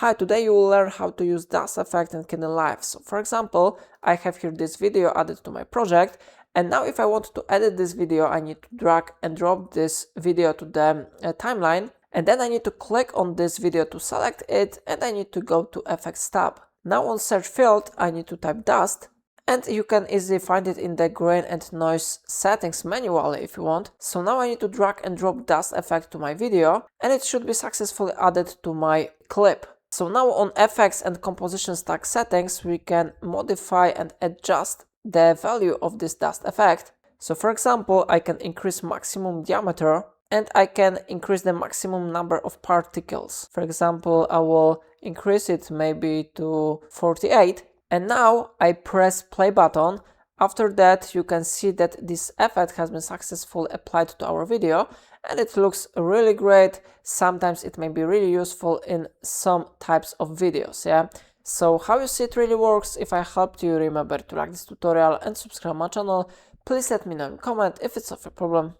Hi, today you will learn how to use dust effect in Kdenlive. So for example, I have here this video added to my project, and now if I want to edit this video, I need to drag and drop this video to the timeline, and then I need to click on this video to select it, and I need to go to Effects tab. Now on search field, I need to type dust, and you can easily find it in the grain and noise settings manually if you want. So now I need to drag and drop dust effect to my video, and it should be successfully added to my clip. So now on effects and composition stack settings, we can modify and adjust the value of this dust effect. So for example, I can increase maximum diameter and I can increase the maximum number of particles. For example, I will increase it maybe to 48. And now I press play button. After that, you can see that this effect has been successfully applied to our video, and it looks really great. Sometimes it may be really useful in some types of videos, yeah? So how you see it really works, if I helped you, remember to like this tutorial and subscribe my channel. Please let me know in comment if it's of a problem.